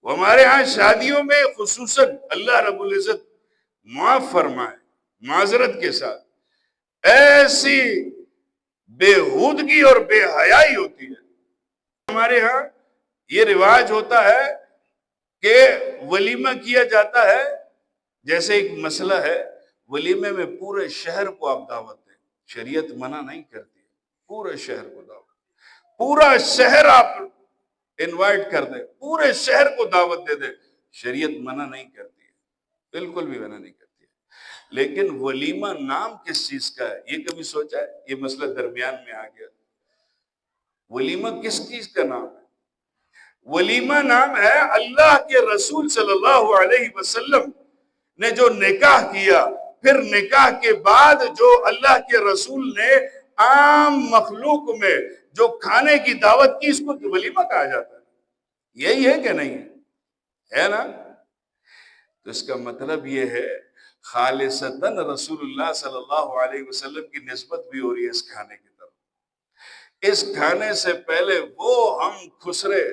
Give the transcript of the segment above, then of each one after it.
ہمارے ہاں شادیوں میں خصوصاً اللہ رب العزت معاف فرمائے معذرت کے ساتھ ایسی بےہودگی اور بے حیائی ہوتی ہے. ہمارے ہاں یہ رواج ہوتا ہے کہ ولیمہ کیا جاتا ہے. جیسے ایک مسئلہ ہے، ولیمے میں پورے شہر کو آپ دعوت دیں، شریعت منع نہیں کرتی ہے. پورے شہر کو دعوت، پورا شہر آپ انوائٹ کر دیں، پورے شہر کو دعوت دے دیں، شریعت منع نہیں کرتی ہے، بالکل بھی منع نہیں کرتی ہے. لیکن ولیمہ نام کس چیز کا ہے یہ کبھی سوچا ہے؟ یہ مسئلہ درمیان میں آ گیا. ولیمہ کس چیز کا نام ہے؟ ولیمہ نام ہے اللہ کے رسول صلی اللہ علیہ وسلم نے جو نکاح کیا، پھر نکاح کے بعد جو اللہ کے رسول نے عام مخلوق میں جو کھانے کی دعوت کی، اس کو ولیمہ کہا جاتا ہے. یہی ہے کہ نہیں ہے نا؟ تو اس کا مطلب یہ ہے خالصتاً رسول اللہ صلی اللہ علیہ وسلم کی نسبت بھی ہو رہی ہے اس کھانے کی طرف. اس کھانے سے پہلے وہ ہم خسرے،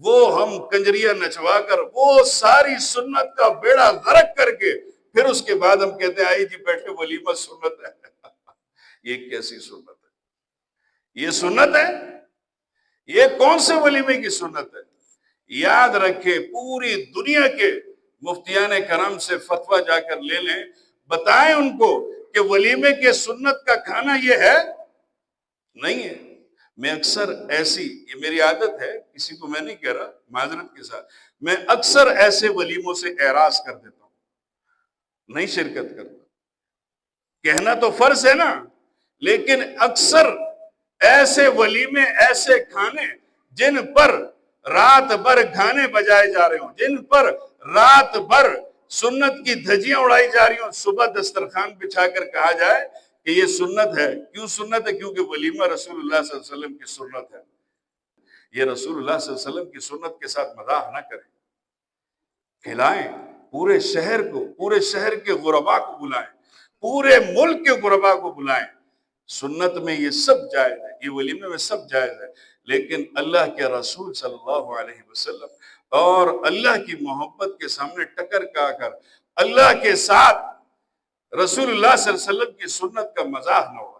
وہ ہم کنجریاں نچوا کر، وہ ساری سنت کا بیڑا غرق کر کے پھر اس کے بعد ہم کہتے ہیں آئی جی بیٹھے ولیمہ سنت ہے. یہ کیسی سنت ہے؟ یہ سنت ہے؟ یہ کون سے ولیمے کی سنت ہے؟ یاد رکھے پوری دنیا کے مفتیان کرام سے فتویٰ جا کر لے لیں، بتائیں ان کو کہ ولیمے کے سنت کا کھانا یہ ہے نہیں ہے. میں اکثر ایسی، یہ میری عادت ہے، کسی کو میں نہیں کہہ رہا، معذرت کے ساتھ، میں اکثر ایسے ولیموں سے اعراض کر دیتا ہوں، نہیں شرکت کرتا. کہنا تو فرض ہے نا، لیکن اکثر ایسے ولیمے، ایسے کھانے جن پر رات بھر گانے بجائے جا رہے ہوں، جن پر رات بھر سنت کی دھجیاں اڑائی جا رہی ہوں، صبح دسترخوان بچھا کر کہا جائے کہ یہ سنت ہے. کیوں سنت ہے؟ کیونکہ ولیمہ رسول اللہ صلی اللہ علیہ وسلم کی سنت ہے. یہ رسول اللہ صلی اللہ علیہ وسلم کی سنت کے ساتھ مزاح نہ کریں. کھلائیں پورے شہر کو، پورے شہر کے غربا کو بلائیں، پورے ملک کے غربا کو بلائیں. سنت میں یہ سب جائز ہے، یہ ولیمے میں سب جائز ہے. لیکن اللہ کے رسول صلی اللہ علیہ وسلم اور اللہ کی محبت کے سامنے ٹکر کا کر اللہ کے ساتھ رسول اللہ صلی اللہ علیہ وسلم کی سنت کا مزاح نہ ہو.